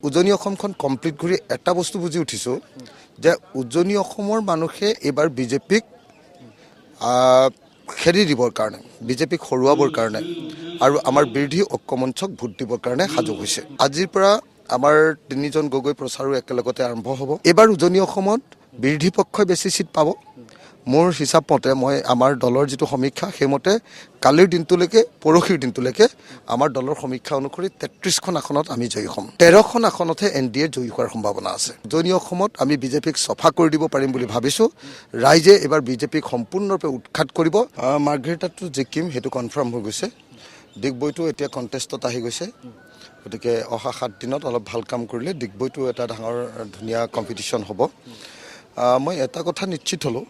উজনি অসমখন কমপ্লিট কৰি এটা বস্তু বুজি উঠিছোঁ যে উজনি অসমৰ মানুহে এবাৰ বিজেপিক খেদি দিবৰ কাৰণে বিজেপিক হৰুৱাবৰ কাৰণে আৰু আমাৰ বিৰোধী ঐক্যমঞ্চক ভোট দিবৰ কাৰণে সাজু হৈছে। আজিৰ পৰা আমাৰ তিনিজন গগৈ প্ৰচাৰো একেলগতে আৰম্ভ হ'ব। এইবাৰ উজনি অসমত বিৰোধী পক্ষই বেছি সিট পাব। মোৰ হিচাপ মতে মই আমাৰ দলৰ যিটো সমীক্ষা সেইমতে কালিৰ দিনটোলৈকে পৰহিৰ দিনটোলৈকে আমাৰ দলৰ সমীক্ষা অনুসৰি ৩৩খন আসনত আমি জয়ী হ'ম। ১৩খন আসনতহে NDA জয়ী হোৱাৰ সম্ভাৱনা আছে। উজনি অসমত আমি বিজেপিক চফা কৰি দিব পাৰিম বুলি ভাবিছোঁ। ৰাইজে এইবাৰ বিজেপিক সম্পূৰ্ণৰূপে উৎখাত কৰিব। মাৰ্ঘেৰিটাতো জিকিম সেইটো কনফাৰ্ম হৈ গৈছে। ডিগবৈটো এতিয়া কণ্টেষ্টত আহি গৈছে। গতিকে অহা ৭ দিনত অলপ ভাল কাম কৰিলে ডিগবৈটো এটা ডাঙৰ ধুনীয়া কম্পিটিশ্যন হ'ব। মই এটা কথা নিশ্চিত হ'লোঁ,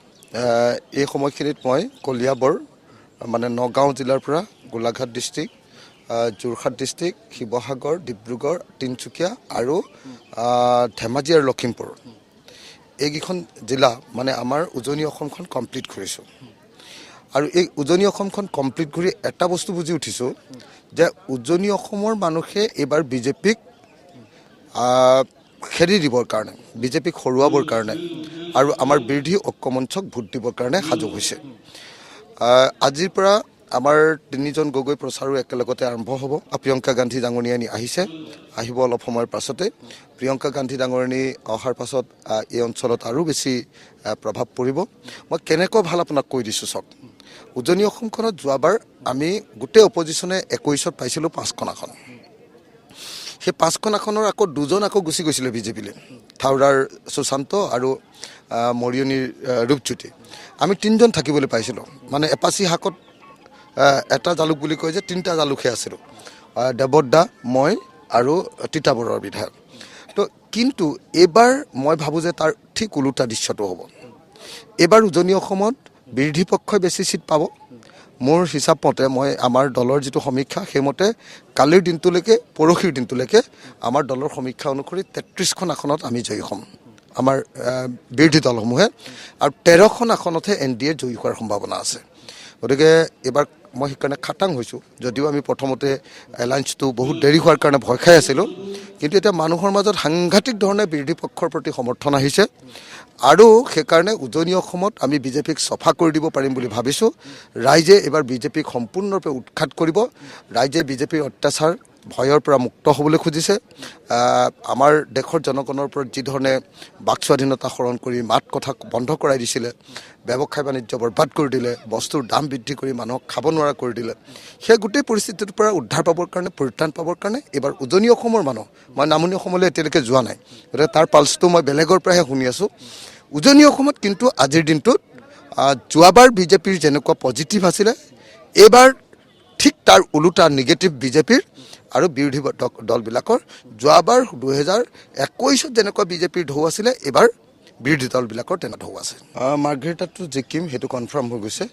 এই সময়খিনিত মই কলিয়াবৰ মানে নগাঁও জিলাৰ পৰা গোলাঘাট ডিষ্ট্ৰিক্ট, যোৰহাট ডিষ্ট্ৰিক্ট, শিৱসাগৰ, ডিব্ৰুগড়, তিনিচুকীয়া আৰু ধেমাজি আৰু লখিমপুৰ এইকেইখন জিলা মানে আমাৰ উজনি অসমখন কমপ্লিট কৰিছোঁ। আৰু এই উজনি অসমখন কমপ্লিট কৰি এটা বস্তু বুজি উঠিছোঁ যে উজনি অসমৰ মানুহে এইবাৰ বিজেপিক খেদি দিবৰ কাৰণে বিজেপিক হৰুৱাবৰ কাৰণে আৰু আমাৰ বিৰোধী ঐক্যমঞ্চক ভোট দিবৰ কাৰণে সাজু হৈছে। আজিৰ পৰা আমাৰ তিনিজন গগৈ প্ৰচাৰো একেলগতে আৰম্ভ হ'ব। প্ৰিয়ংকা গান্ধী ডাঙৰীয়ানী আহিব অলপ সময়ৰ পাছতে। প্ৰিয়ংকা গান্ধী ডাঙৰীয়ানী অহাৰ পাছত এই অঞ্চলত আৰু বেছি প্ৰভাৱ পৰিব। মই কেনেকৈ ভাল আপোনাক কৈ দিছোঁ চাওক। উজনি অসমখনত যোৱাবাৰ আমি গোটেই অপজিশ্যনে 21ত পাইছিলোঁ 5খন আসন। সেই 5খন আসনৰ আকৌ দুজন গুচি গৈছিলে বিজেপিলৈ, থাউৰাৰ সুশান্ত আৰু মৰিয়নিৰ ৰূপজ্যোতি। আমি 3জন থাকিবলৈ পাইছিলোঁ। মানে এপাচি শাকত এটা জালুক বুলি কয় যে 3টা জালুকহে আছিলোঁ, দেৱদা, মই আৰু তিতাবৰৰ বিধায়ক। তো কিন্তু এইবাৰ মই ভাবোঁ যে তাৰ ঠিক ওলোটা দৃশ্যটো হ'ব। এইবাৰ উজনি অসমত বিৰোধী পক্ষই বেছি সিট পাব। মোৰ হিচাপ মতে মই আমাৰ দলৰ যিটো সমীক্ষা সেইমতে কালিৰ দিনটোলৈকে পৰহিৰ দিনটোলৈকে আমাৰ দলৰ সমীক্ষা অনুসৰি ৩৩খন আসনত আমি জয়ী হ'ম, আমাৰ বিৰোধী দলসমূহে। আৰু 13খন আসনতহে NDA জয়ী হোৱাৰ সম্ভাৱনা আছে। গতিকে এইবাৰ মই সেইকাৰণে খাটাং হৈছোঁ। যদিও আমি প্ৰথমতে এলায়েন্সটো বহুত দেৰি হোৱাৰ কাৰণে ভয় খাই আছিলোঁ, কিন্তু এতিয়া মানুহৰ মাজত সাংঘাতিক ধৰণে বিৰোধী পক্ষৰ প্ৰতি সমৰ্থন আহিছে। আৰু সেইকাৰণে উজনি অসমত আমি বিজেপিক চফা কৰি দিব পাৰিম বুলি ভাবিছোঁ। ৰাইজে এইবাৰ বিজেপিক সম্পূৰ্ণৰূপে উৎখাত কৰিব। ৰাইজে বিজেপিৰ অত্যাচাৰ ভয়ৰ পৰা মুক্ত হ'বলৈ খুজিছে। আমাৰ দেশৰ জনগণৰ ওপৰত যিধৰণে বাক স্বাধীনতা হৰণ কৰি মাত কথা বন্ধ কৰাই দিছিলে, ব্যৱসায় বাণিজ্য বৰবাদ কৰি দিলে, বস্তুৰ দাম বৃদ্ধি কৰি মানুহক খাব নোৱাৰা কৰি দিলে, সেই গোটেই পৰিস্থিতিটোৰ পৰা উদ্ধাৰ পাবৰ কাৰণে পৰিত্ৰাণ পাবৰ কাৰণে এইবাৰ উজনি অসমৰ মানুহ, মই নামনি অসমলৈ এতিয়ালৈকে যোৱা নাই, গতিকে তাৰ পালচটো মই বেলেগৰ পৰাহে শুনি আছোঁ। উজনি অসমত কিন্তু আজিৰ দিনটোত যোৱাবাৰ বিজেপিৰ যেনেকুৱা পজিটিভ আছিলে, এইবাৰ ঠিক তাৰ ওলোটা নিগেটিভ বিজেপিৰ আৰু বিৰোধী দলবিলাকৰ। যোৱাবাৰ 2021ত যেনেকুৱা বিজেপিৰ ঢৌ আছিলে, এইবাৰ বিৰোধী দলবিলাকৰ তেনে ঢৌ আছে। মাৰ্ঘেৰিটাতো জিকিম সেইটো কনফাৰ্ম হৈ গৈছে।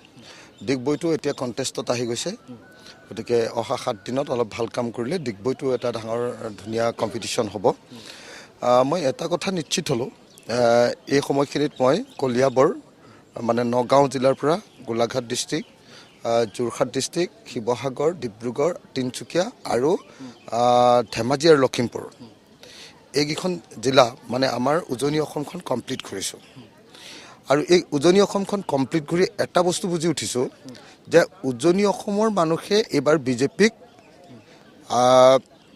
ডিগবৈটো এতিয়া কণ্টেষ্টত আহি গৈছে। গতিকে অহা 7 দিনত অলপ ভাল কাম কৰিলে ডিগবৈটো এটা ডাঙৰ ধুনীয়া কম্পিটিশ্যন হ'ব। মই এটা কথা নিশ্চিত হ'লোঁ, এই সময়খিনিত মই কলিয়াবৰ মানে নগাঁও জিলাৰ পৰা গোলাঘাট ডিষ্ট্ৰিক্ট, যোৰহাট ডিষ্ট্ৰিক্ট, শিৱসাগৰ, ডিব্ৰুগড়, তিনিচুকীয়া আৰু ধেমাজি আৰু লখিমপুৰ এইকেইখন জিলা মানে আমাৰ উজনি অসমখন কমপ্লিট কৰিছোঁ। আৰু এই উজনি অসমখন কমপ্লিট কৰি এটা বস্তু বুজি উঠিছোঁ যে উজনি অসমৰ মানুহে এইবাৰ বিজেপিক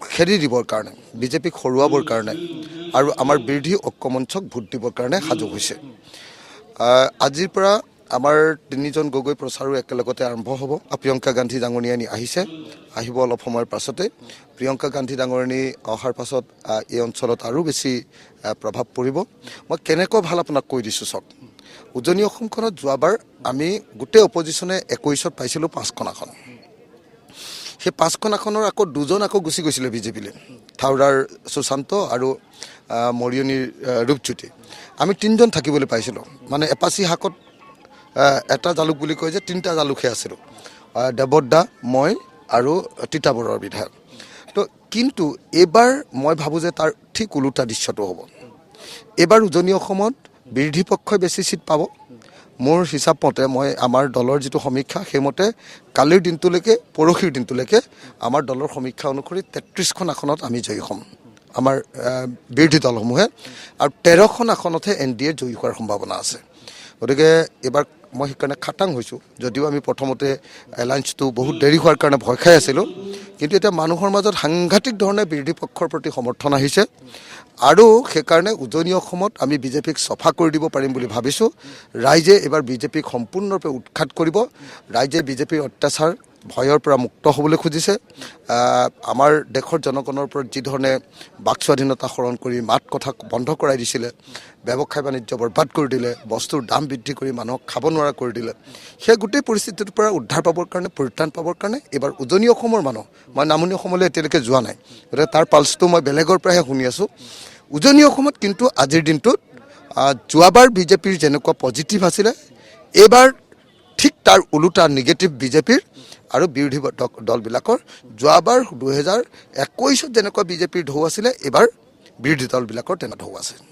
খেদি দিবৰ কাৰণে বিজেপিক হৰুৱাবৰ কাৰণে আৰু আমাৰ বিৰোধী ঐক্যমঞ্চক ভোট দিবৰ কাৰণে সাজু হৈছে। আজিৰ পৰা আমাৰ তিনিজন গগৈ প্ৰচাৰো একেলগতে আৰম্ভ হ'ব। প্ৰিয়ংকা গান্ধী ডাঙৰীয়ানী আহিব অলপ সময়ৰ পাছতে। প্ৰিয়ংকা গান্ধী ডাঙৰীয়ানী অহাৰ পাছত এই অঞ্চলত আৰু বেছি প্ৰভাৱ পৰিব। মই কেনেকৈ ভাল আপোনাক কৈ দিছোঁ চাওক। উজনি অসমখনত যোৱাবাৰ আমি গোটেই অপজিশ্যনে 21ত পাইছিলোঁ 5খন আসন। সেই 5খন আসনৰ আকৌ দুজন গুচি গৈছিলে বিজেপিলৈ, থাউৰাৰ সুশান্ত আৰু মৰিয়নিৰ ৰূপজ্যোতি। আমি 3জন থাকিবলৈ পাইছিলোঁ। মানে এপাচি শাকত এটা জালুক বুলি কয় যে 3টা জালুকহে আছিলোঁ, দেৱদা, মই আৰু তিতাবৰৰ বিধায়ক। তো কিন্তু এইবাৰ মই ভাবোঁ যে তাৰ ঠিক ওলোটা দৃশ্যটো হ'ব। এইবাৰ উজনি অসমত বিৰোধী পক্ষই বেছি সিট পাব। মোৰ হিচাপ মতে মই আমাৰ দলৰ যিটো সমীক্ষা সেইমতে কালিৰ দিনটোলৈকে পৰহিৰ দিনটোলৈকে আমাৰ দলৰ সমীক্ষা অনুসৰি ৩৩খন আসনত আমি জয়ী হ'ম, আমাৰ বিৰোধী দলসমূহে আৰু 13খন আসনতহে NDA জয়ী হোৱাৰ সম্ভাৱনা আছে গতিকে এইবাৰ মই সেইকাৰণে খাটাং হৈছোঁ যদিও আমি প্ৰথমতে এলায়েন্সটো বহুত দেৰি হোৱাৰ কাৰণে ভয় খাই আছিলোঁ কিন্তু এতিয়া মানুহৰ মাজত সাংঘাতিক ধৰণে বিৰোধী পক্ষৰ প্ৰতি সমৰ্থন আহিছে আৰু সেইকাৰণে উজনি অসমত আমি বিজেপিক চফা কৰি দিব পাৰিম বুলি ভাবিছোঁ ৰাইজে এইবাৰ বিজেপিক সম্পূৰ্ণৰূপে উৎখাত কৰিব ৰাইজে বিজেপিৰ অত্যাচাৰ ভয়ৰ পৰা মুক্ত হ'বলৈ খুজিছে আমাৰ দেশৰ জনগণৰ ওপৰত যি ধৰণে বাক স্বাধীনতা হৰণ কৰি মাত কথা বন্ধ কৰাই দিছিলে ব্যৱসায় বাণিজ্য বৰবাদ কৰি দিলে বস্তুৰ দাম বৃদ্ধি কৰি মানুহক খাব নোৱাৰা কৰি দিলে সেই গোটেই পৰিস্থিতিটোৰ পৰা উদ্ধাৰ পাবৰ কাৰণে পৰিত্ৰাণ পাবৰ কাৰণে এইবাৰ উজনি অসমৰ মানুহ মই নামনি অসমলৈ এতিয়ালৈকে যোৱা নাই গতিকে তাৰ পালচটো মই বেলেগৰ পৰাহে শুনি আছোঁ উজনি অসমত কিন্তু আজিৰ দিনটোত যোৱাবাৰ বিজেপিৰ যেনেকুৱা পজিটিভ আছিলে এইবাৰ ঠিক তাৰ ওলোটা নিগেটিভ বিজেপিৰ আৰু বিৰোধী দলবিলাকৰ যোৱাবাৰ 2021ত যেনেকুৱা বিজেপিৰ ঢৌ আছিলে এইবাৰ বিৰোধী দলবিলাকৰ তেনে ঢৌ আছে